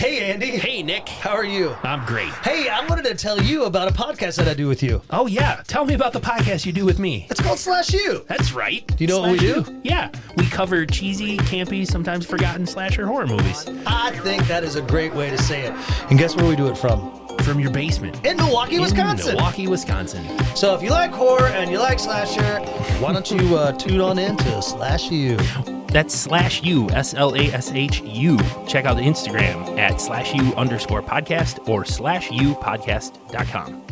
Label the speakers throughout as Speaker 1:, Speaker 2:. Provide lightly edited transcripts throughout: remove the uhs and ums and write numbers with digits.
Speaker 1: Hey, Andy.
Speaker 2: Hey, Nick.
Speaker 1: How are you?
Speaker 2: I'm great.
Speaker 1: Hey, I wanted to tell you about a podcast that I do with you.
Speaker 2: Oh, yeah. Tell me about the podcast you do with me.
Speaker 1: It's called Slash You.
Speaker 2: That's right.
Speaker 1: Do you know what we do?
Speaker 2: Yeah. We cover cheesy, campy, sometimes forgotten slasher horror movies.
Speaker 1: I think that is a great way to say it. And guess where we do it from?
Speaker 2: From your basement.
Speaker 1: In Milwaukee, Wisconsin.
Speaker 2: Milwaukee, Wisconsin.
Speaker 1: So if you like horror and you like slasher, why don't you tune on in to Slash You?
Speaker 2: That's Slash U, SLASHU. Check out the Instagram at /U_podcast or /Upodcast.com.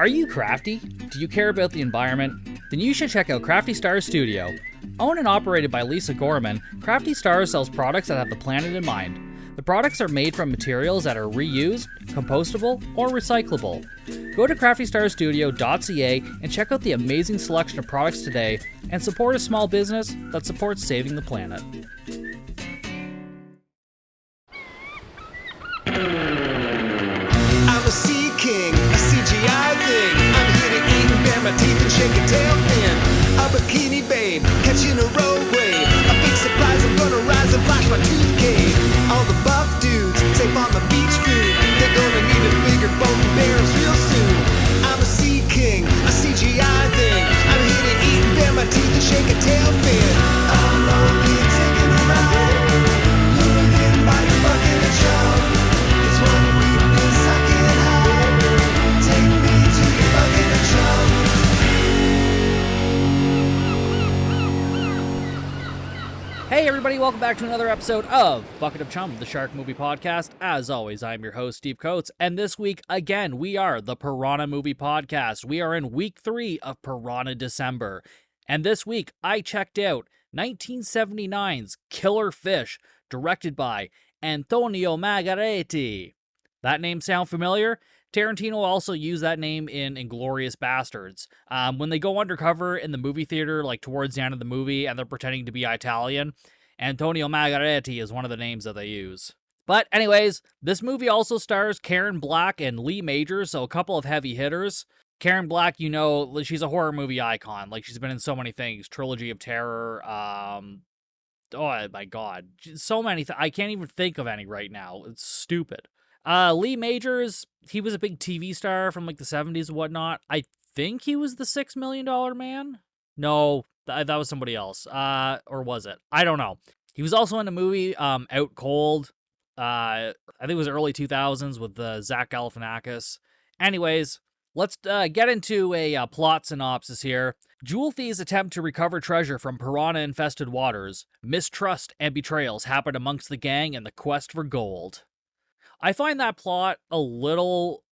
Speaker 3: Are you crafty? Do you care about the environment? Then you should check out Crafty Stars Studio. Owned and operated by Lisa Gorman, Crafty Stars sells products that have the planet in mind. The products are made from materials that are reused, compostable, or recyclable. Go to craftystarsstudio.ca and check out the amazing selection of products today and support a small business that supports saving the planet.
Speaker 4: I'm a sea king, a CGI thing. I'm here to eat and bare my teeth and shake a tail fin. A bikini babe, catching a road wave. A big surprise, I'm gonna rise and flash my tooth cane. All the buff dudes, safe on the beach food. They're gonna need a bigger boat and barrels real soon. I'm a sea king, a CGI thing. I'm here to eat and bare my teeth and shake a tail fin. I'm only taking a ride. Lured in by your bucket and shove. It's one weakness I can't hide. Take me to your bucket and shove.
Speaker 3: Hey everybody, welcome back to another episode of Bucket of Chum, the Shark Movie Podcast. As always, I'm your host, Steve Coates, and this week, again, we are the Piranha Movie Podcast. We are in week 3 of Piranha December, and this week, I checked out 1979's Killer Fish, directed by Antonio Margheriti. That name sound familiar? Tarantino also used that name in Inglourious Bastards. When they go undercover in the movie theater, like towards the end of the movie, and they're pretending to be Italian, Antonio Margheriti is one of the names that they use. But anyways, this movie also stars Karen Black and Lee Majors, so a couple of heavy hitters. Karen Black, you know, she's a horror movie icon. Like, she's been in so many things. Trilogy of Terror, oh my god. So many, I can't even think of any right now. It's stupid. Lee Majors, he was a big TV star from like the 70s and whatnot. I think he was the $6 Million Man? No, that was somebody else. Or was it? I don't know. He was also in a movie, Out Cold. I think it was early 2000s with Zach Galifianakis. Anyways, let's get into a plot synopsis here. Jewel thieves attempt to recover treasure from piranha-infested waters. Mistrust and betrayals happen amongst the gang in the quest for gold. I find that plot a little,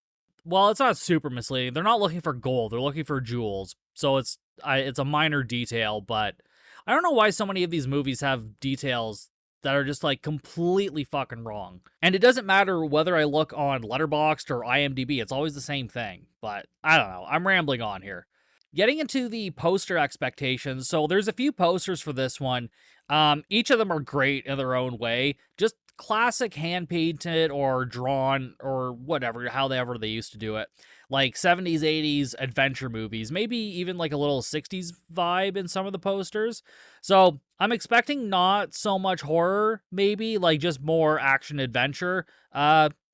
Speaker 3: well, it's not super misleading. They're not looking for gold. They're looking for jewels. So it's a minor detail, but I don't know why so many of these movies have details that are just like completely fucking wrong. And it doesn't matter whether I look on Letterboxd or IMDb. It's always the same thing, but I don't know. I'm rambling on here. Getting into the poster expectations. So there's a few posters for this one. Each of them are great in their own way. Just classic hand-painted or drawn or whatever, however they used to do it. Like 70s, 80s adventure movies. Maybe even like a little 60s vibe in some of the posters. So I'm expecting not so much horror, maybe, like just more action-adventure,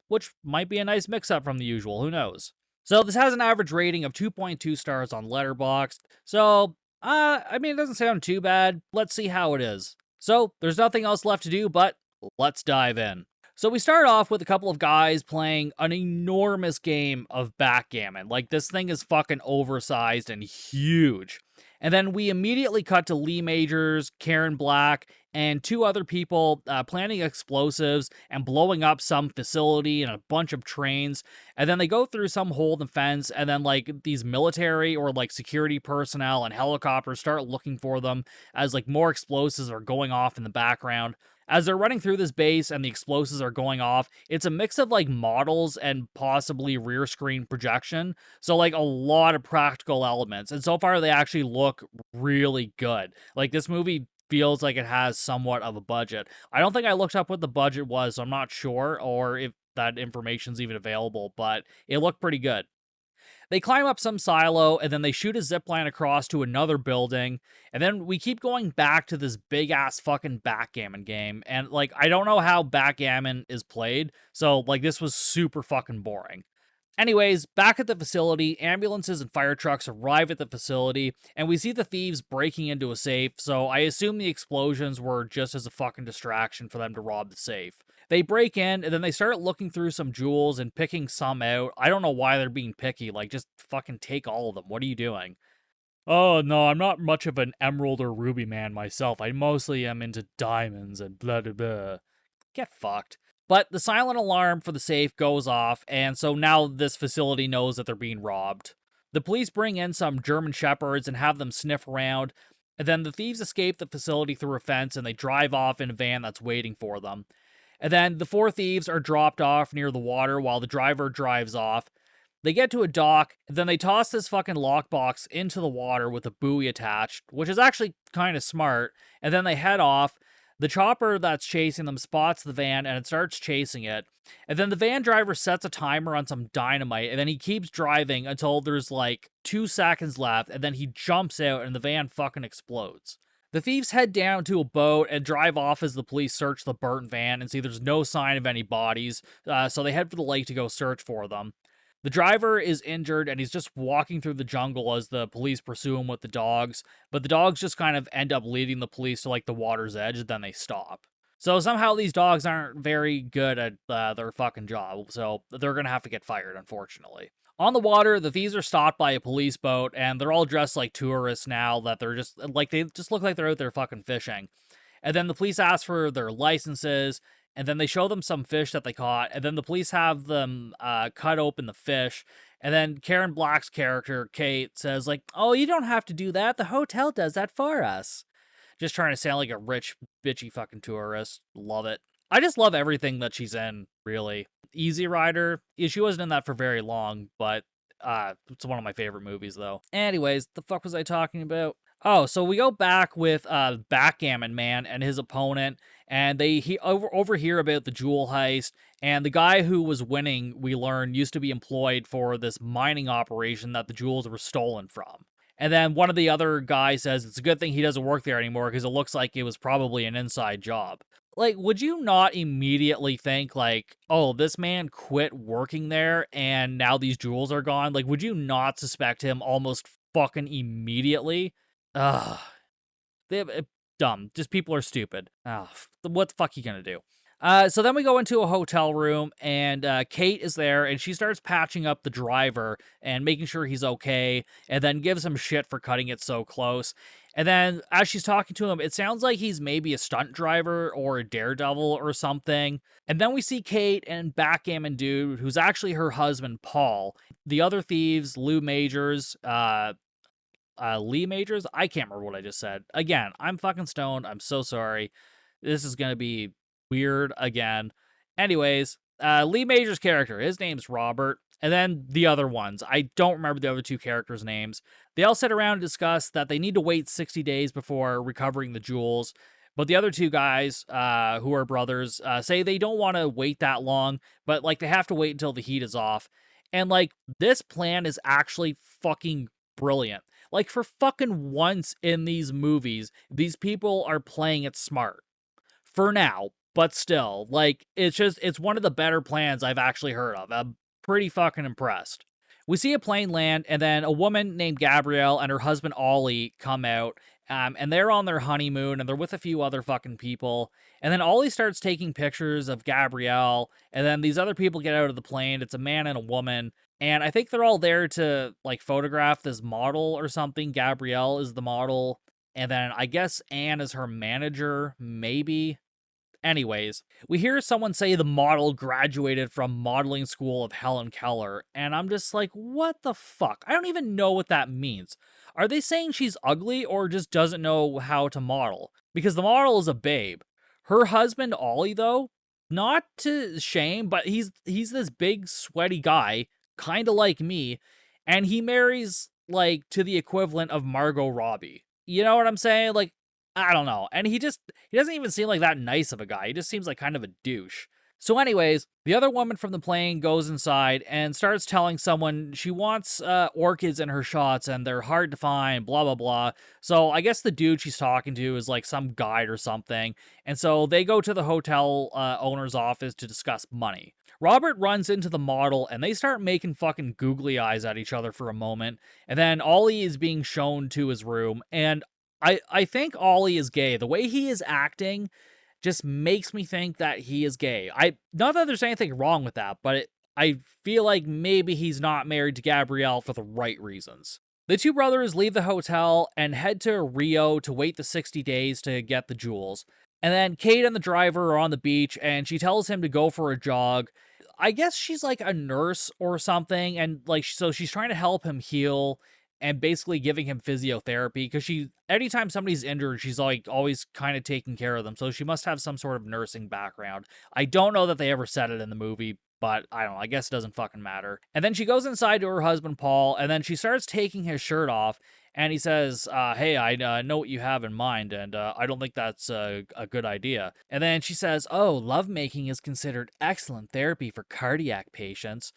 Speaker 3: which might be a nice mix-up from the usual. Who knows? So this has an average rating of 2.2 stars on Letterboxd. So, I mean, it doesn't sound too bad. Let's see how it is. So, there's nothing else left to do, but let's dive in. So we start off with a couple of guys playing an enormous game of backgammon. Like, this thing is fucking oversized and huge. And then we immediately cut to Lee Majors, Karen Black, and 2 other people planting explosives and blowing up some facility and a bunch of trains. And then they go through some hole in the fence, and then like these military or like security personnel and helicopters start looking for them as like more explosives are going off in the background. As they're running through this base and the explosives are going off, it's a mix of like models and possibly rear screen projection. So like a lot of practical elements. And so far they actually look really good. Like this movie feels like it has somewhat of a budget. I don't think I looked up what the budget was, so I'm not sure, or if that information's even available, but it looked pretty good. They climb up some silo, and then they shoot a zip line across to another building, and then we keep going back to this big-ass fucking backgammon game, and, like, I don't know how backgammon is played, so, like, this was super fucking boring. Anyways, back at the facility, ambulances and fire trucks arrive at the facility, and we see the thieves breaking into a safe, so I assume the explosions were just as a fucking distraction for them to rob the safe. They break in, and then they start looking through some jewels and picking some out. I don't know why they're being picky, like, just fucking take all of them. What are you doing? Oh, no, I'm not much of an emerald or ruby man myself. I mostly am into diamonds and blah, blah, blah. Get fucked. But the silent alarm for the safe goes off, and so now this facility knows that they're being robbed. The police bring in some German shepherds and have them sniff around, and then the thieves escape the facility through a fence and they drive off in a van that's waiting for them. And then the 4 thieves are dropped off near the water while the driver drives off. They get to a dock, and then they toss this fucking lockbox into the water with a buoy attached, which is actually kind of smart, and then they head off. The chopper that's chasing them spots the van and it starts chasing it. And then the van driver sets a timer on some dynamite and then he keeps driving until there's like 2 seconds left and then he jumps out and the van fucking explodes. The thieves head down to a boat and drive off as the police search the burnt van and see there's no sign of any bodies, so they head for the lake to go search for them. The driver is injured and he's just walking through the jungle as the police pursue him with the dogs, but the dogs just kind of end up leading the police to like the water's edge, and then they stop. So somehow these dogs aren't very good at their fucking job, so they're gonna have to get fired, unfortunately. On the water, the thieves are stopped by a police boat, and they're all dressed like tourists now that they're just, like, they just look like they're out there fucking fishing. And then the police ask for their licenses, and then they show them some fish that they caught, and then the police have them cut open the fish, and then Karen Black's character, Kate, says, like, oh, you don't have to do that, the hotel does that for us. Just trying to sound like a rich, bitchy fucking tourist. Love it. I just love everything that she's in, really. Easy Rider, she wasn't in that for very long, but it's one of my favorite movies, though. Anyways, the fuck was I talking about? Oh, so we go back with Backgammon Man and his opponent, and they overhear about the jewel heist, and the guy who was winning, we learn, used to be employed for this mining operation that the jewels were stolen from. And then one of the other guys says it's a good thing he doesn't work there anymore because it looks like it was probably an inside job. Like, would you not immediately think, like, oh, this man quit working there and now these jewels are gone? Like, would you not suspect him almost fucking immediately? Ugh. Dumb. Just people are stupid. What the fuck are you gonna do? So then we go into a hotel room, and Kate is there, and she starts patching up the driver and making sure he's okay, and then gives him shit for cutting it so close. And then as she's talking to him, it sounds like he's maybe a stunt driver or a daredevil or something. And then we see Kate and Backgammon Dude, who's actually her husband, Paul. The other thieves, Lee Majors, I can't remember what I just said. Again, I'm fucking stoned. I'm so sorry. This is going to be weird again. Anyways, Lee Major's character, his name's Robert. And then the other ones, I don't remember the other 2 characters' names. They all sit around and discuss that they need to wait 60 days before recovering the jewels. But the other 2 guys, who are brothers, say they don't want to wait that long, but like they have to wait until the heat is off. And like this plan is actually fucking brilliant. Like, for fucking once in these movies, these people are playing it smart. For now, but still, like, it's one of the better plans I've actually heard of. I'm pretty fucking impressed. We see a plane land, and then a woman named Gabrielle and her husband Ollie come out, and they're on their honeymoon, and they're with a few other fucking people. And then Ollie starts taking pictures of Gabrielle, and then these other people get out of the plane. It's a man and a woman. And I think they're all there to, like, photograph this model or something. Gabrielle is the model. And then I guess Anne is her manager, maybe. Anyways, we hear someone say the model graduated from modeling school of Helen Keller. And I'm just like, what the fuck? I don't even know what that means. Are they saying she's ugly or just doesn't know how to model? Because the model is a babe. Her husband, Ollie, though, not to shame, but he's this big, sweaty guy, kind of like me, and he marries, like, to the equivalent of Margot Robbie. You know what I'm saying? Like, I don't know. And he doesn't even seem like that nice of a guy. He just seems like kind of a douche. So anyways, the other woman from the plane goes inside and starts telling someone she wants orchids in her shots and they're hard to find, blah, blah, blah. So I guess the dude she's talking to is like some guide or something. And so they go to the hotel owner's office to discuss money. Robert runs into the model and they start making fucking googly eyes at each other for a moment. And then Ollie is being shown to his room. And I think Ollie is gay. The way he is acting just makes me think that he is gay. Not that there's anything wrong with that, but I feel like maybe he's not married to Gabrielle for the right reasons. The two brothers leave the hotel and head to Rio to wait the 60 days to get the jewels. And then Kate and the driver are on the beach and she tells him to go for a jog. I guess she's like a nurse or something, and like so she's trying to help him heal and basically giving him physiotherapy because anytime somebody's injured, she's like always kind of taking care of them. So she must have some sort of nursing background. I don't know that they ever said it in the movie, but I don't know. I guess it doesn't fucking matter. And then she goes inside to her husband, Paul, and then she starts taking his shirt off. And he says, hey, I know what you have in mind, and I don't think that's a good idea. And then she says, oh, lovemaking is considered excellent therapy for cardiac patients.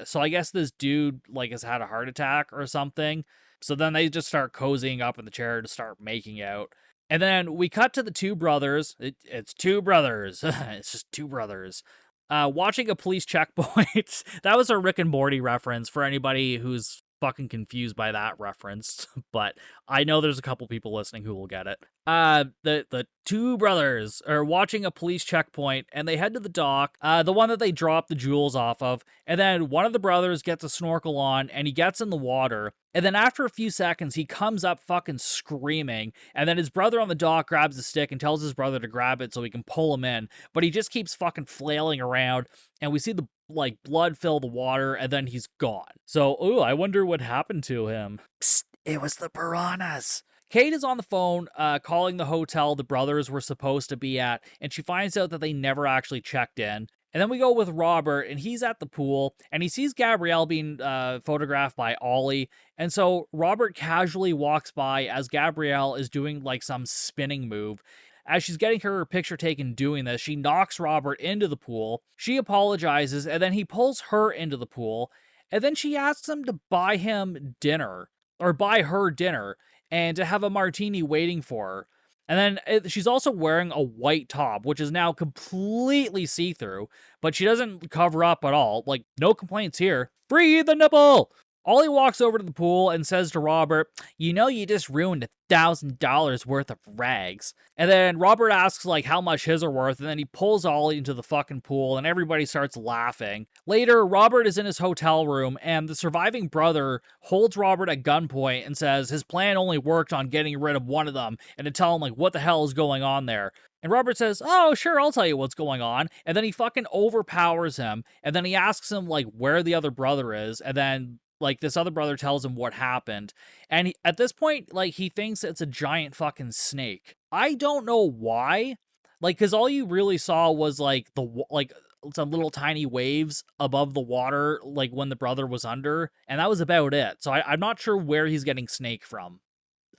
Speaker 3: So I guess this dude like has had a heart attack or something. So then they just start cozying up in the chair to start making out. And then we cut to the two brothers. It's two brothers. It's just two brothers. Watching a police checkpoint. That was a Rick and Morty reference for anybody who's fucking confused by that reference, but I know there's a couple people listening who will get it. The two brothers are watching a police checkpoint and they head to the dock, the one that they dropped the jewels off of, and then one of the brothers gets a snorkel on and he gets in the water, and then after a few seconds he comes up fucking screaming, and then his brother on the dock grabs the stick and tells his brother to grab it so he can pull him in, but he just keeps fucking flailing around, and we see the like blood fill the water, and then he's gone. So, I wonder what happened to him. Psst, it was the piranhas. Kate is on the phone, calling the hotel the brothers were supposed to be at, and she finds out that they never actually checked in. And then we go with Robert, and he's at the pool, and he sees Gabrielle being photographed by Ollie. And so Robert casually walks by as Gabrielle is doing like some spinning move. As she's getting her picture taken doing this, she knocks Robert into the pool. She apologizes, and then he pulls her into the pool. And then she asks him to buy him dinner, or buy her dinner, and to have a martini waiting for her. And then she's also wearing a white top, which is now completely see-through, but she doesn't cover up at all. Like, no complaints here. Free the nipple! Ollie walks over to the pool and says to Robert, you know you just ruined $1,000 worth of rags. And then Robert asks like how much his are worth, and then he pulls Ollie into the fucking pool and everybody starts laughing. Later, Robert is in his hotel room and the surviving brother holds Robert at gunpoint and says his plan only worked on getting rid of one of them and to tell him like what the hell is going on there. And Robert says, oh, sure, I'll tell you what's going on. And then he fucking overpowers him. And then he asks him like where the other brother is. And then like this other brother tells him what happened. And at this point, like he thinks it's a giant fucking snake. I don't know why. Like, cause all you really saw was like some little tiny waves above the water, like when the brother was under. And that was about it. So I'm not sure where he's getting snake from.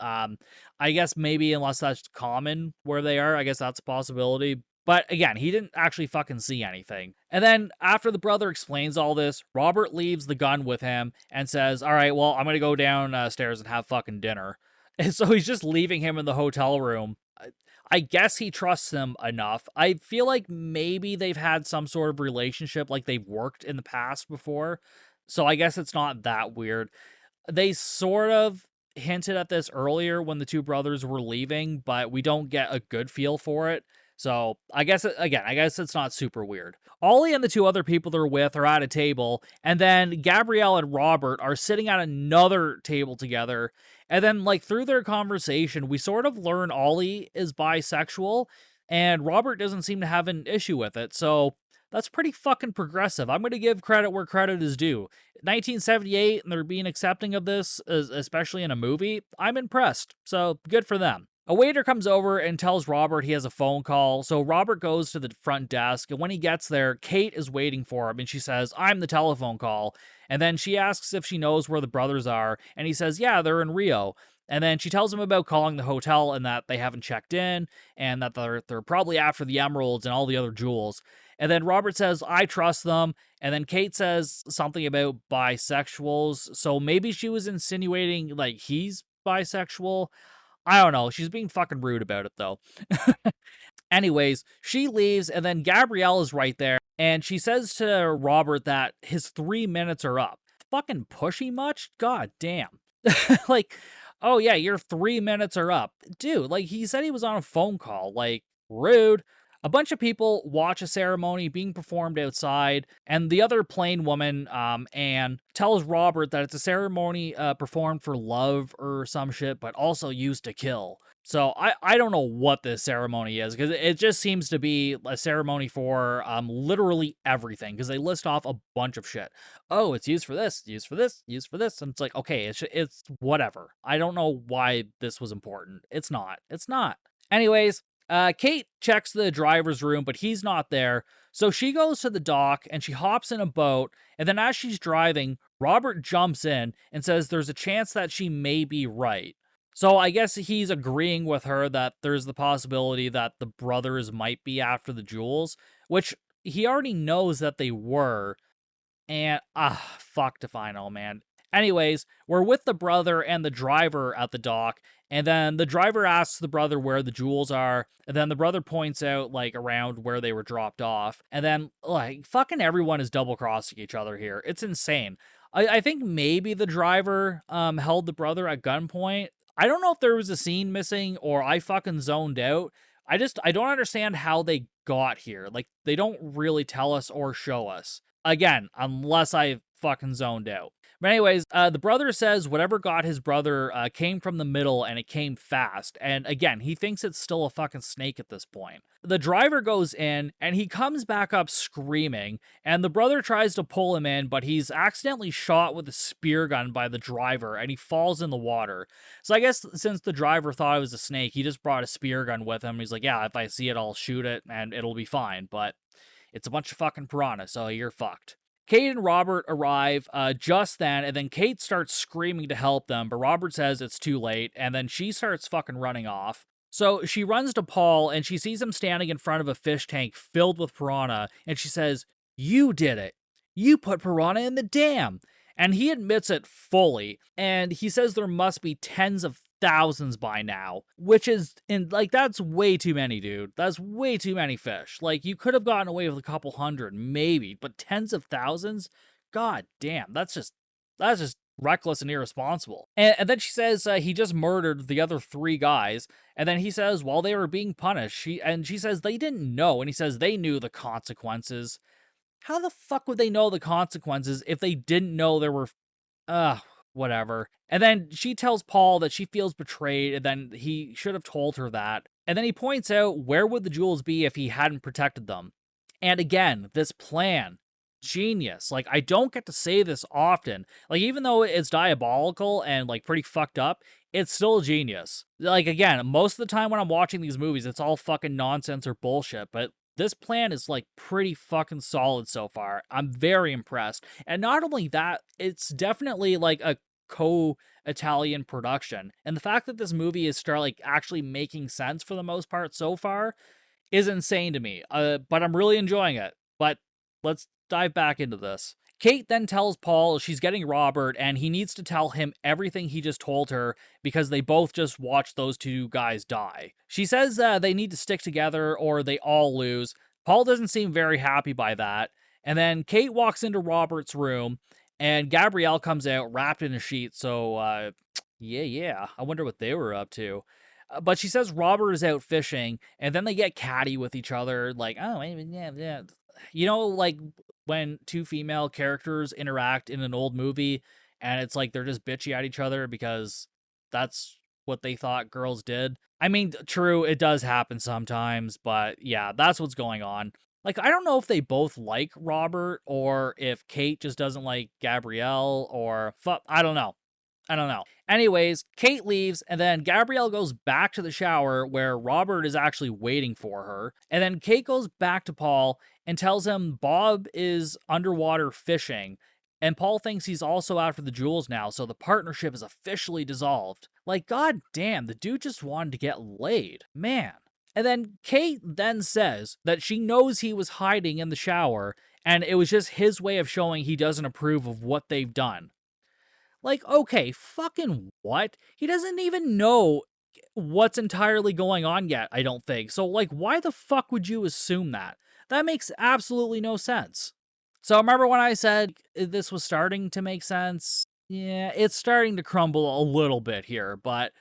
Speaker 3: I guess maybe unless that's common where they are, I guess that's a possibility. But again, he didn't actually fucking see anything. And then after the brother explains all this, Robert leaves the gun with him and says, all right, well, I'm going to go downstairs and have fucking dinner. And so he's just leaving him in the hotel room. I guess he trusts him enough. I feel like maybe they've had some sort of relationship, like they've worked in the past before. So I guess it's not that weird. They sort of hinted at this earlier when the two brothers were leaving, but we don't get a good feel for it. So I guess it's not super weird. Ollie and the two other people they're with are at a table, and then Gabrielle and Robert are sitting at another table together. And then like through their conversation, we sort of learn Ollie is bisexual, and Robert doesn't seem to have an issue with it. So that's pretty fucking progressive. I'm going to give credit where credit is due. 1978, and they're being accepting of this, especially in a movie. I'm impressed. So good for them. A waiter comes over and tells Robert he has a phone call, so Robert goes to the front desk, and when he gets there, Kate is waiting for him, and she says, I'm the telephone call. And then she asks if she knows where the brothers are, and he says, yeah, they're in Rio. And then she tells him about calling the hotel and that they haven't checked in, and that they're probably after the emeralds and all the other jewels. And then Robert says, I trust them. And then Kate says something about bisexuals. So maybe she was insinuating like he's bisexual. I don't know. She's being fucking rude about it though. Anyways, she leaves, and then Gabrielle is right there, and she says to Robert that his 3 minutes are up. Fucking pushy much? God damn. Like, oh yeah, your 3 minutes are up. Dude, like, he said he was on a phone call. Like, rude. A bunch of people watch a ceremony being performed outside, and the other plain woman, Anne, tells Robert that it's a ceremony performed for love or some shit, but also used to kill. So I don't know what this ceremony is, because it just seems to be a ceremony for literally everything, because they list off a bunch of shit. Oh, it's used for this, used for this, used for this, and it's like, okay, it's whatever. I don't know why this was important. It's not. It's not. Anyways, Kate checks the driver's room, but he's not there. So she goes to the dock and she hops in a boat. And then as she's driving, Robert jumps in and says there's a chance that she may be right. So I guess he's agreeing with her that there's the possibility that the brothers might be after the jewels, which he already knows that they were. And, fuck if I know, man. Anyways, we're with the brother and the driver at the dock, and then the driver asks the brother where the jewels are, and then the brother points out, like, around where they were dropped off, and then, like, fucking everyone is double-crossing each other here. It's insane. I think maybe the driver, held the brother at gunpoint. I don't know if there was a scene missing, or I fucking zoned out. I don't understand how they got here. Like, they don't really tell us or show us. Again, unless I fucking zoned out. But anyways, the brother says whatever got his brother came from the middle and it came fast. And again, he thinks it's still a fucking snake at this point. The driver goes in and he comes back up screaming. And the brother tries to pull him in, but he's accidentally shot with a spear gun by the driver and he falls in the water. So I guess since the driver thought it was a snake, he just brought a spear gun with him. He's like, yeah, if I see it, I'll shoot it and it'll be fine. But it's a bunch of fucking piranha, so you're fucked. Kate and Robert arrive just then, and then Kate starts screaming to help them, but Robert says it's too late, and then she starts fucking running off. So she runs to Paul, and she sees him standing in front of a fish tank filled with piranha, and she says, "You did it. You put piranha in the dam." And he admits it fully, and he says there must be tens of thousands by now, which is, that's way too many, dude. That's way too many fish. Like, you could have gotten away with a couple hundred, maybe, but tens of thousands? God damn, that's just reckless and irresponsible. And then she says he just murdered the other 3 guys, and then he says while they were being punished, she says they didn't know, and he says they knew the consequences. How the fuck would they know the consequences if they didn't know there were... whatever. And then she tells Paul that she feels betrayed, and then he should have told her that. And then he points out where would the jewels be if he hadn't protected them. And again, this plan, genius. Like, I don't get to say this often. Like, even though it's diabolical and, like, pretty fucked up, it's still genius. Like, again, most of the time when I'm watching these movies, it's all fucking nonsense or bullshit, but this plan is, like, pretty fucking solid so far. I'm very impressed. And not only that, it's definitely, like, a co-Italian production. And the fact that this movie is actually making sense for the most part so far is insane to me. But I'm really enjoying it. But let's dive back into this. Kate then tells Paul she's getting Robert, and he needs to tell him everything he just told her because they both just watched those 2 guys die. She says they need to stick together or they all lose. Paul doesn't seem very happy by that. And then Kate walks into Robert's room, and Gabrielle comes out wrapped in a sheet. So, yeah, I wonder what they were up to. But she says Robert is out fishing, and then they get catty with each other, like, oh, yeah. You know, like, when 2 female characters interact in an old movie, and it's like they're just bitchy at each other because that's what they thought girls did. I mean, true, it does happen sometimes, but yeah, that's what's going on. Like, I don't know if they both like Robert, or if Kate just doesn't like Gabrielle, or I don't know. Anyways, Kate leaves, and then Gabrielle goes back to the shower where Robert is actually waiting for her. And then Kate goes back to Paul and tells him Bob is underwater fishing. And Paul thinks he's also after the jewels now, so the partnership is officially dissolved. Like, god damn, the dude just wanted to get laid. Man. And then Kate then says that she knows he was hiding in the shower, and it was just his way of showing he doesn't approve of what they've done. Like, okay, fucking what? He doesn't even know what's entirely going on yet, I don't think. So, like, why the fuck would you assume that? That makes absolutely no sense. So, remember when I said this was starting to make sense? Yeah, it's starting to crumble a little bit here, but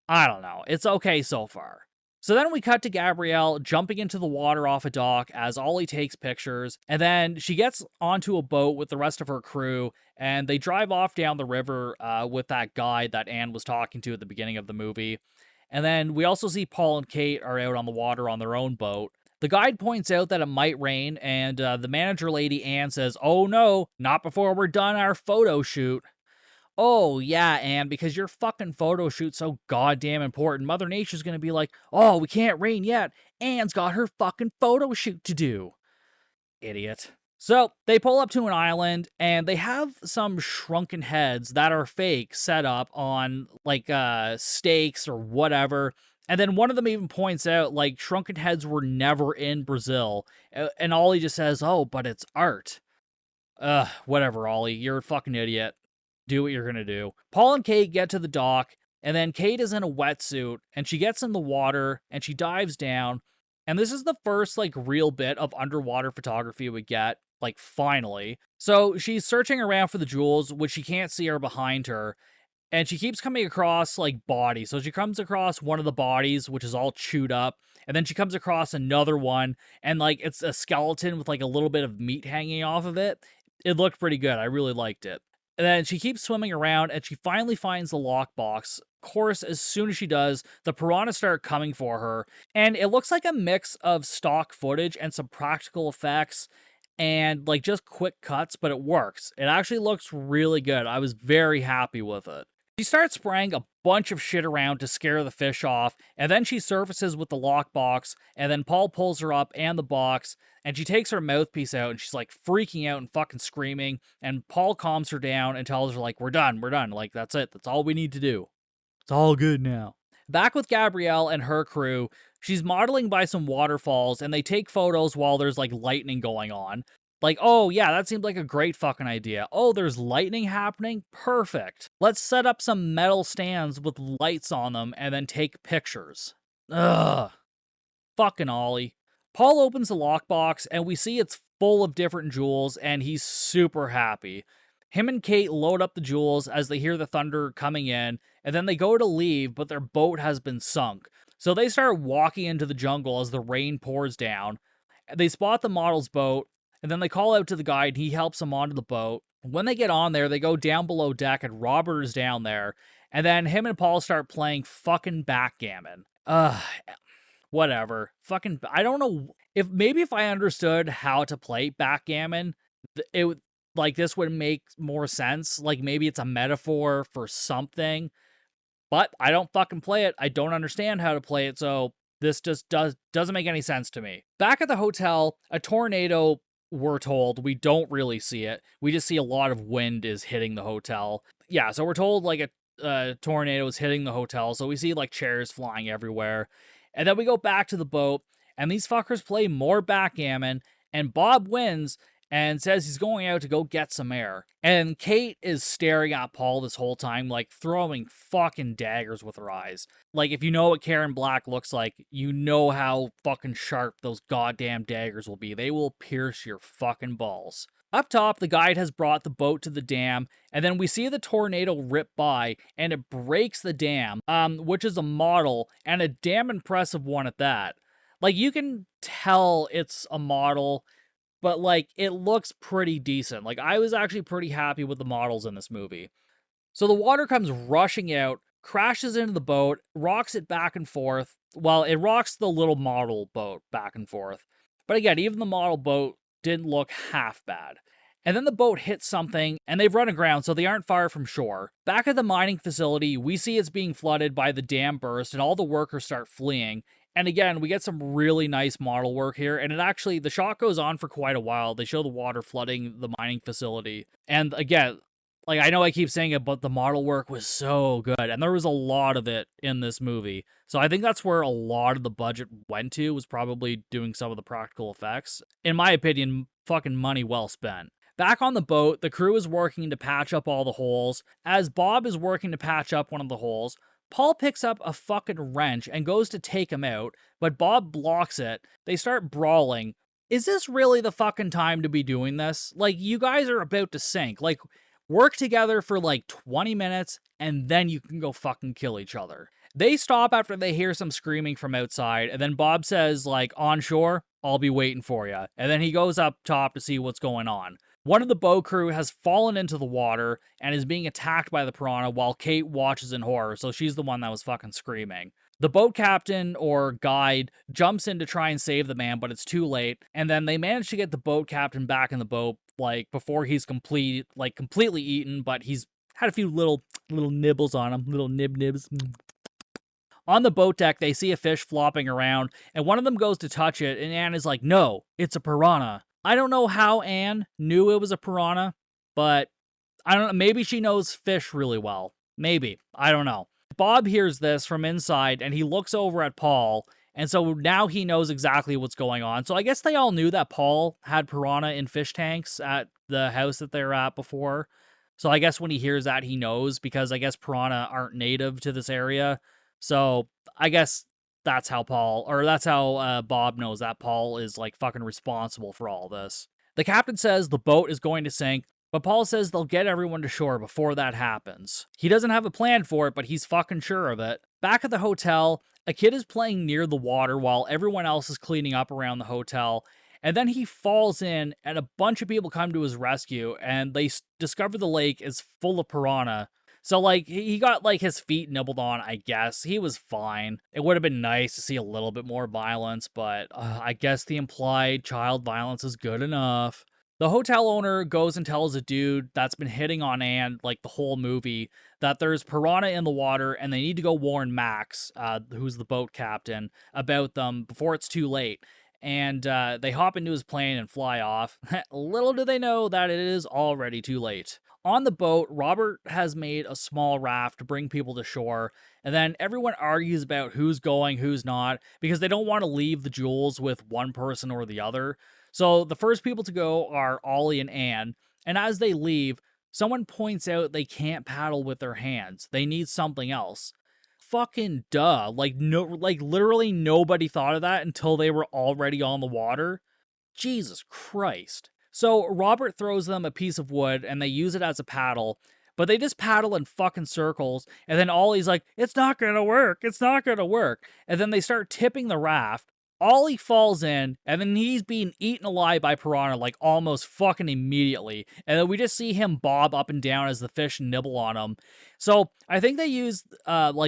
Speaker 3: I don't know. It's okay so far. So then we cut to Gabrielle jumping into the water off a dock as Ollie takes pictures, and then she gets onto a boat with the rest of her crew, and they drive off down the river with that guide that Anne was talking to at the beginning of the movie. And then we also see Paul and Kate are out on the water on their own boat. The guide points out that it might rain, and the manager lady Anne says, "Oh no, not before we're done our photo shoot." Oh, yeah, and because your fucking photo shoot's so goddamn important, Mother Nature's gonna be like, "Oh, we can't rain yet. Anne's got her fucking photo shoot to do." Idiot. So, they pull up to an island, and they have some shrunken heads that are fake set up on, like, stakes or whatever. And then one of them even points out, like, shrunken heads were never in Brazil. And Ollie just says, "Oh, but it's art." Whatever, Ollie. You're a fucking idiot. Do what you're gonna do. Paul and Kate get to the dock, and then Kate is in a wetsuit, and she gets in the water, and she dives down, and this is the first, like, real bit of underwater photography we get, like, finally. So she's searching around for the jewels, which she can't see are behind her, and she keeps coming across, like, bodies. So she comes across one of the bodies, which is all chewed up, and then she comes across another one, and, like, it's a skeleton with, like, a little bit of meat hanging off of it. It looked pretty good. I really liked it. And then she keeps swimming around, and she finally finds the lockbox. Of course, as soon as she does, the piranhas start coming for her, and it looks like a mix of stock footage and some practical effects, and, like, just quick cuts, but it works. It actually looks really good. I was very happy with it. She starts spraying a bunch of shit around to scare the fish off, and then she surfaces with the lockbox, and then Paul pulls her up and the box, and she takes her mouthpiece out, and she's, like, freaking out and fucking screaming, and Paul calms her down and tells her, like, we're done, like, that's it, that's all we need to do. It's all good now. Back with Gabrielle and her crew, she's modeling by some waterfalls, and they take photos while there's, like, lightning going on. Like, oh yeah, that seems like a great fucking idea. Oh, there's lightning happening? Perfect. Let's set up some metal stands with lights on them and then take pictures. Ugh. Fucking Ollie. Paul opens the lockbox and we see it's full of different jewels and he's super happy. Him and Kate load up the jewels as they hear the thunder coming in, and then they go to leave, but their boat has been sunk. So they start walking into the jungle as the rain pours down. They spot the model's boat, and then they call out to the guide, and he helps them onto the boat. When they get on there, they go down below deck, and Robert is down there. And then him and Paul start playing fucking backgammon. Whatever. Fucking, I don't know. If I understood how to play backgammon, it would, like, this would make more sense. Like, maybe it's a metaphor for something. But I don't fucking play it. I don't understand how to play it, so this just doesn't make any sense to me. Back at the hotel, a tornado, we're told. We don't really see it. We just see a lot of wind is hitting the hotel. Yeah, so we're told, like, a tornado is hitting the hotel, so we see, like, chairs flying everywhere. And then we go back to the boat, and these fuckers play more backgammon, and Bob wins and says he's going out to go get some air. And Kate is staring at Paul this whole time, like, throwing fucking daggers with her eyes. Like, if you know what Karen Black looks like, you know how fucking sharp those goddamn daggers will be. They will pierce your fucking balls. Up top, the guide has brought the boat to the dam, and then we see the tornado rip by, and it breaks the dam, which is a model, and a damn impressive one at that. Like, you can tell it's a model, but, like, it looks pretty decent. Like, I was actually pretty happy with the models in this movie. So the water comes rushing out, crashes into the boat, rocks it back and forth. Well, it rocks the little model boat back and forth. But again, even the model boat didn't look half bad. And then the boat hits something, and they've run aground, so they aren't far from shore. Back at the mining facility, we see it's being flooded by the dam burst, and all the workers start fleeing. And again, we get some really nice model work here, and the shot goes on for quite a while. They show the water flooding the mining facility. And again, Like, I know I keep saying it, but the model work was so good, and there was a lot of it in this movie. So I think that's where a lot of the budget went to, was probably doing some of the practical effects. In my opinion, fucking money well spent. Back on the boat, the crew is working to patch up all the holes. As Bob is working to patch up one of the holes, Paul picks up a fucking wrench and goes to take him out, but Bob blocks it. They start brawling. Is this really the fucking time to be doing this? Like, you guys are about to sink. Like, work together for like 20 minutes, and then you can go fucking kill each other. They stop after they hear some screaming from outside, and then Bob says, like, on shore, I'll be waiting for you. And then he goes up top to see what's going on. One of the boat crew has fallen into the water and is being attacked by the piranha while Kate watches in horror, so she's the one that was fucking screaming. The boat captain or guide jumps in to try and save the man, but it's too late. And then they manage to get the boat captain back in the boat, like before he's completely eaten, but he's had a few little nibbles on him, little nibs. On the boat deck, they see a fish flopping around, and one of them goes to touch it, and Anne is like, "No, it's a piranha." I don't know how Anne knew it was a piranha, but I don't know. Maybe she knows fish really well. Maybe. I don't know. Bob hears this from inside, and he looks over at Paul, and so now he knows exactly what's going on. So I guess they all knew that Paul had piranha in fish tanks at the house that they were at before. So I guess when he hears that, he knows, because I guess piranha aren't native to this area. So I guess that's how Bob knows that Paul is like fucking responsible for all this. The captain says the boat is going to sink, but Paul says they'll get everyone to shore before that happens. He doesn't have a plan for it, but he's fucking sure of it. Back at the hotel, a kid is playing near the water while everyone else is cleaning up around the hotel, and then he falls in, and a bunch of people come to his rescue, and they discover the lake is full of piranha. So, like, he got, like, his feet nibbled on, I guess. He was fine. It would have been nice to see a little bit more violence, but I guess the implied child violence is good enough. The hotel owner goes and tells a dude that's been hitting on Anne, like, the whole movie, that there's piranha in the water, and they need to go warn Max, who's the boat captain, about them before it's too late. And they hop into his plane and fly off. Little do they know that it is already too late. On the boat, Robert has made a small raft to bring people to shore, and then everyone argues about who's going, who's not, because they don't want to leave the jewels with one person or the other. So the first people to go are Ollie and Anne, and as they leave, someone points out they can't paddle with their hands. They need something else. Fucking duh. Literally nobody thought of that until they were already on the water. Jesus Christ. So Robert throws them a piece of wood and they use it as a paddle, but they just paddle in fucking circles. And then Ollie's like, "It's not gonna work. It's not gonna work." And then they start tipping the raft. Ollie falls in, and then he's being eaten alive by piranha, like, almost fucking immediately. And then we just see him bob up and down as the fish nibble on him. So I think they used,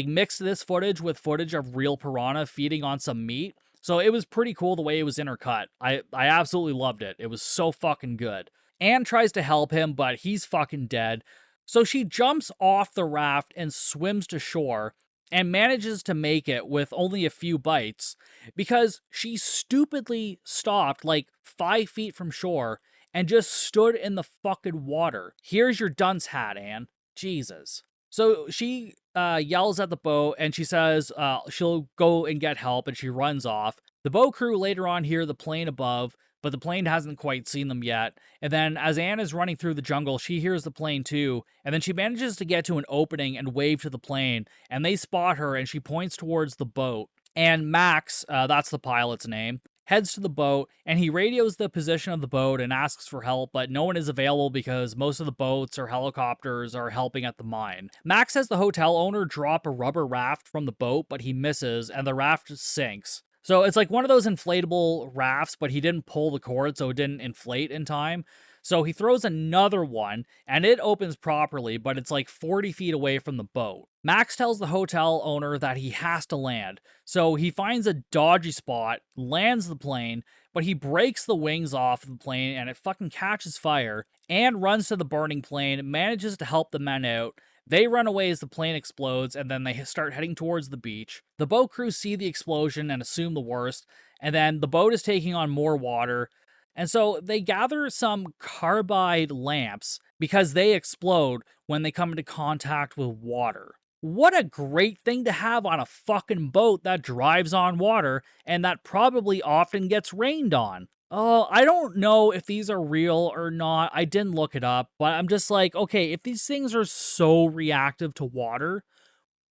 Speaker 3: mixed this footage with footage of real piranha feeding on some meat. So it was pretty cool the way it was intercut. I absolutely loved it. It was so fucking good. Anne tries to help him, but he's fucking dead. So she jumps off the raft and swims to shore, and manages to make it with only a few bites, because she stupidly stopped like 5 feet from shore and just stood in the fucking water. Here's your dunce hat, Anne. Jesus. So she yells at the boat, and she says she'll go and get help, and she runs off. The boat crew later on hear the plane above, but the plane hasn't quite seen them yet. And then as Anne is running through the jungle, she hears the plane too, and then she manages to get to an opening and wave to the plane, and they spot her, and she points towards the boat. And Max, that's the pilot's name, heads to the boat, and he radios the position of the boat and asks for help, but no one is available because most of the boats or helicopters are helping at the mine. Max has the hotel owner drop a rubber raft from the boat, but he misses, and the raft sinks. So it's like one of those inflatable rafts, but he didn't pull the cord, so it didn't inflate in time. So he throws another one, and it opens properly, but it's like 40 feet away from the boat. Max tells the hotel owner that he has to land, so he finds a dodgy spot, lands the plane, but he breaks the wings off the plane, and it fucking catches fire, and runs to the burning plane, manages to help the men out. They run away as the plane explodes, and then they start heading towards the beach. The boat crew see the explosion and assume the worst, and then the boat is taking on more water. And so they gather some carbide lamps, because they explode when they come into contact with water. What a great thing to have on a fucking boat that drives on water and that probably often gets rained on. Oh, I don't know if these are real or not. I didn't look it up, but I'm just like, okay, if these things are so reactive to water,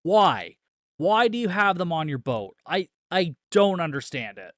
Speaker 3: why? Why do you have them on your boat? I don't understand it.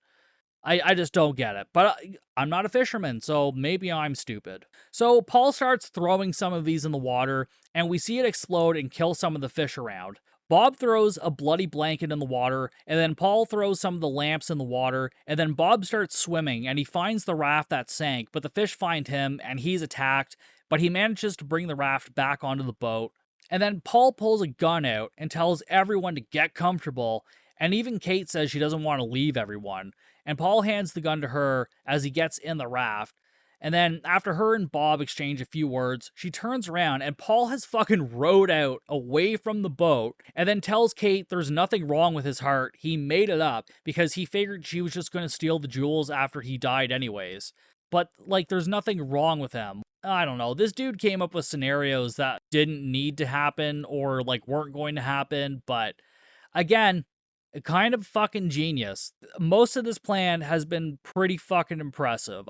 Speaker 3: I just don't get it. But I'm not a fisherman, so maybe I'm stupid. So Paul starts throwing some of these in the water, and we see it explode and kill some of the fish around. Bob throws a bloody blanket in the water, and then Paul throws some of the lamps in the water, and then Bob starts swimming, and he finds the raft that sank, but the fish find him, and he's attacked, but he manages to bring the raft back onto the boat. And then Paul pulls a gun out and tells everyone to get comfortable, and even Kate says she doesn't want to leave everyone. And Paul hands the gun to her as he gets in the raft. And then after her and Bob exchange a few words, she turns around and Paul has fucking rowed out away from the boat and then tells Kate there's nothing wrong with his heart. He made it up because he figured she was just going to steal the jewels after he died anyways. But, like, there's nothing wrong with him. I don't know. This dude came up with scenarios that didn't need to happen or, like, weren't going to happen. But, again, kind of fucking genius. Most of this plan has been pretty fucking impressive.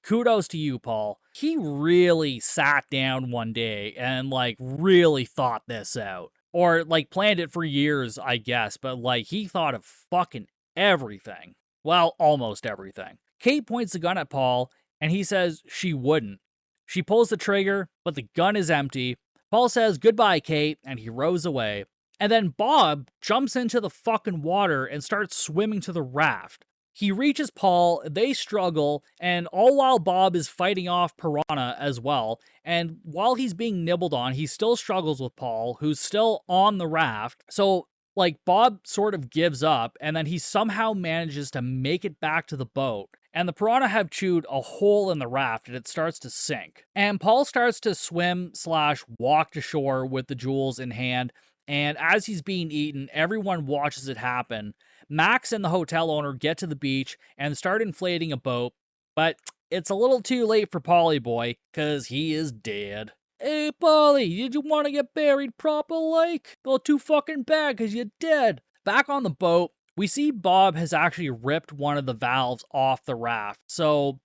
Speaker 3: Kudos to you, Paul. He really sat down one day and, like, really thought this out. Or, like, planned it for years, I guess. But, like, he thought of fucking everything. Well, almost everything. Kate points the gun at Paul, and he says she wouldn't. She pulls the trigger, but the gun is empty. Paul says goodbye, Kate, and he rows away. And then Bob jumps into the fucking water and starts swimming to the raft. He reaches Paul, they struggle, and all while Bob is fighting off Piranha as well. And while he's being nibbled on, he still struggles with Paul, who's still on the raft. So, like, Bob sort of gives up, and then he somehow manages to make it back to the boat. And the piranha have chewed a hole in the raft, and it starts to sink. And Paul starts to swim/walk to shore with the jewels in hand. And as he's being eaten, everyone watches it happen. Max and the hotel owner get to the beach and start inflating a boat, but it's a little too late for Paulie Boy, because he is dead. Hey, Paulie, did you want to get buried proper like? Well, too fucking bad, because you're dead. Back on the boat, we see Bob has actually ripped one of the valves off the raft, so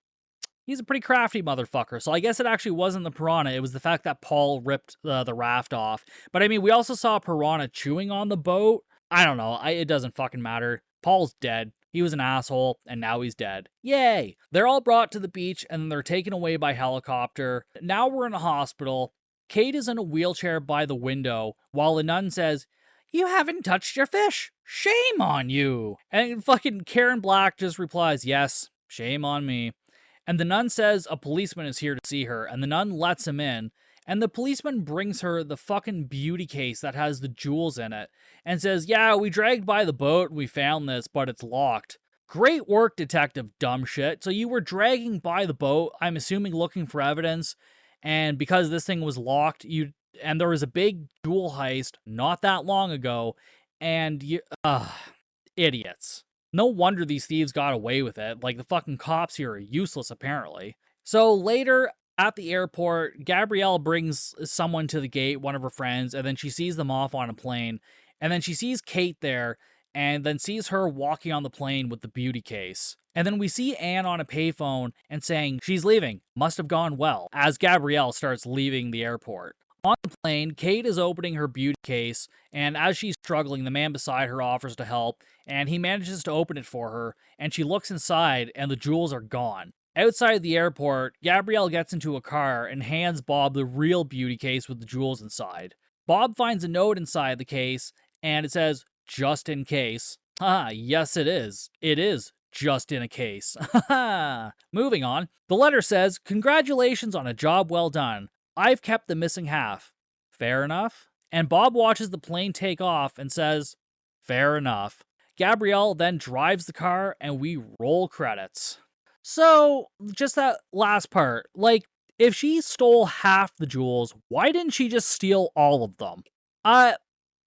Speaker 3: he's a pretty crafty motherfucker. So I guess it actually wasn't the piranha. It was the fact that Paul ripped the raft off. But I mean, we also saw a piranha chewing on the boat. I don't know. It doesn't fucking matter. Paul's dead. He was an asshole, and now he's dead. Yay! They're all brought to the beach, and then they're taken away by helicopter. Now we're in a hospital. Kate is in a wheelchair by the window, while the nun says, "You haven't touched your fish. Shame on you." And fucking Karen Black just replies, "Yes, shame on me." And the nun says a policeman is here to see her, and the nun lets him in, and the policeman brings her the fucking beauty case that has the jewels in it, and says, "Yeah, we dragged by the boat, and we found this, but it's locked." Great work, detective dumb shit. So you were dragging by the boat, I'm assuming looking for evidence, and because this thing was locked, and there was a big jewel heist not that long ago, and you, idiots. No wonder these thieves got away with it. Like, the fucking cops here are useless, apparently. So later, at the airport, Gabrielle brings someone to the gate, one of her friends, and then she sees them off on a plane. And then she sees Kate there, and then sees her walking on the plane with the beauty case. And then we see Anne on a payphone and saying, "She's leaving. Must have gone well," as Gabrielle starts leaving the airport. On the plane, Kate is opening her beauty case, and as she's struggling, the man beside her offers to help, and he manages to open it for her, and she looks inside, and the jewels are gone. Outside the airport, Gabrielle gets into a car and hands Bob the real beauty case with the jewels inside. Bob finds a note inside the case, and it says, "Just in case." Ah, yes it is. It is just in a case. Moving on. The letter says, "Congratulations on a job well done. I've kept the missing half." Fair enough. And Bob watches the plane take off and says, "Fair enough." Gabrielle then drives the car and we roll credits. So, just that last part. Like, if she stole half the jewels, why didn't she just steal all of them? I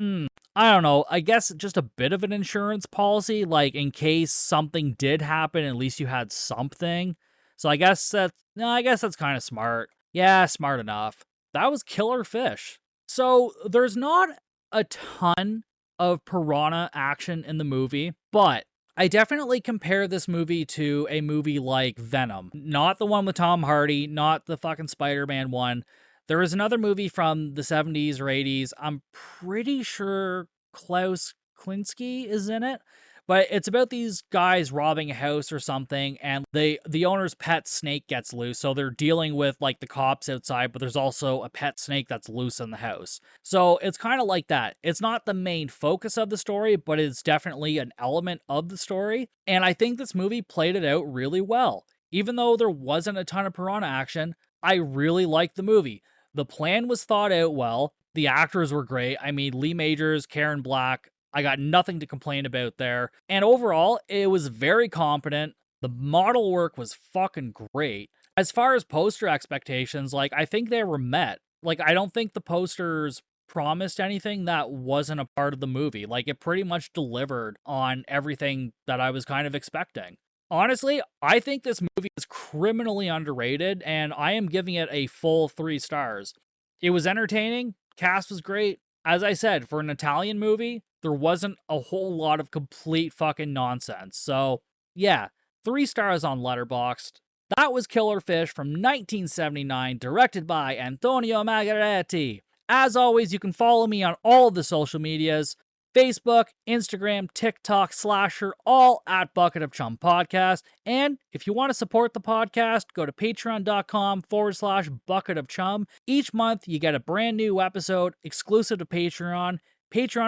Speaker 3: don't know. I guess just a bit of an insurance policy, like in case something did happen, at least you had something. So I guess that's kind of smart. Yeah, smart enough. That was Killer Fish. So there's not a ton of piranha action in the movie, but I definitely compare this movie to a movie like Venom. Not the one with Tom Hardy, not the fucking Spider-Man one. There is another movie from the 70s or 80s. I'm pretty sure Klaus Kinski is in it. But it's about these guys robbing a house or something, and the owner's pet snake gets loose, so they're dealing with, like, the cops outside, but there's also a pet snake that's loose in the house. So it's kind of like that. It's not the main focus of the story, but it's definitely an element of the story, and I think this movie played it out really well. Even though there wasn't a ton of piranha action, I really liked the movie. The plan was thought out well, the actors were great. I mean, Lee Majors, Karen Black, I got nothing to complain about there. And overall, it was very competent. The model work was fucking great. As far as poster expectations, like, I think they were met. Like, I don't think the posters promised anything that wasn't a part of the movie. Like, it pretty much delivered on everything that I was kind of expecting. Honestly, I think this movie is criminally underrated, and I am giving it a full 3 stars. It was entertaining, cast was great. As I said, for an Italian movie, there wasn't a whole lot of complete fucking nonsense. So, yeah, 3 stars on Letterboxd. That was Killer Fish from 1979, directed by Antonio Margheriti. As always, you can follow me on all of the social medias. Facebook, Instagram, TikTok, Slasher, all at Bucket of Chum Podcast. And if you want to support the podcast, go to patreon.com/Bucket of Chum. Each month, you get a brand new episode exclusive to Patreon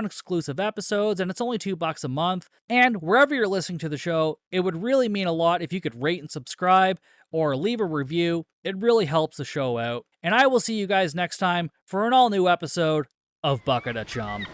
Speaker 3: exclusive episodes, and it's only $2 a month. And wherever you're listening to the show, it would really mean a lot if you could rate and subscribe or leave a review. It really helps the show out. And I will see you guys next time for an all new episode of Bucket of Chum.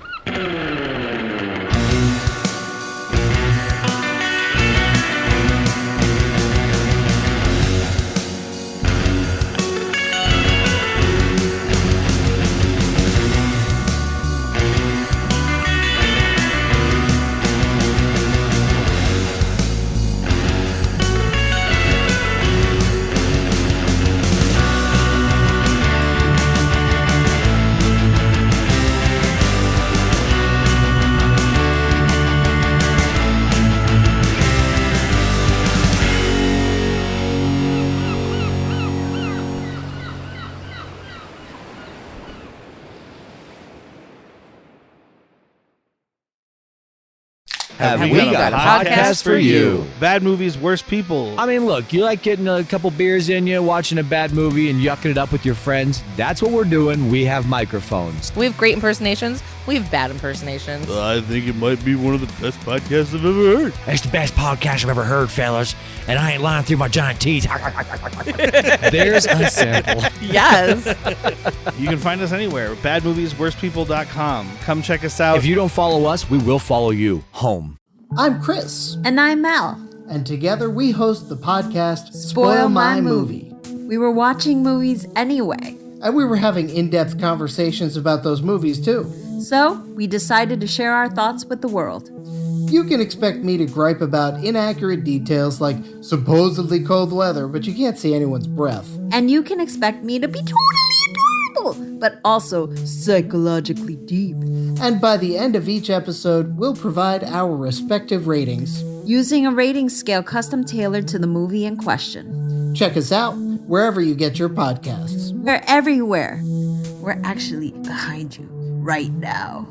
Speaker 1: Have
Speaker 5: we got a podcast for you.
Speaker 1: Bad movies, worst people.
Speaker 5: I mean, look, you like getting a couple beers in you, watching a bad movie, and yucking it up with your friends. That's what we're doing. We have microphones.
Speaker 6: We have great impersonations. We have bad impersonations.
Speaker 1: I think it might be one of the best podcasts I've ever heard.
Speaker 7: It's the best podcast I've ever heard, fellas, and I ain't lying through my giant teeth.
Speaker 5: There's a sample.
Speaker 6: Yes.
Speaker 1: You can find us anywhere. Badmoviesworstpeople.com. Come check us out.
Speaker 5: If you don't follow us, we will follow you home.
Speaker 8: I'm Chris,
Speaker 9: And I'm Mel.
Speaker 8: and together we host the podcast
Speaker 9: Spoil My Movie. We were watching movies anyway,
Speaker 8: And we were having in-depth conversations about those movies too.
Speaker 9: so we decided to share our thoughts with the world.
Speaker 8: You can expect me to gripe about inaccurate details like supposedly cold weather, but you can't see anyone's breath.
Speaker 9: And you can expect me to be totally adorable, but also psychologically deep.
Speaker 8: And by the end of each episode, we'll provide our respective ratings.
Speaker 9: Using a rating scale custom tailored to the movie in question.
Speaker 8: Check us out wherever you get your podcasts.
Speaker 9: We're everywhere. We're actually behind you right now.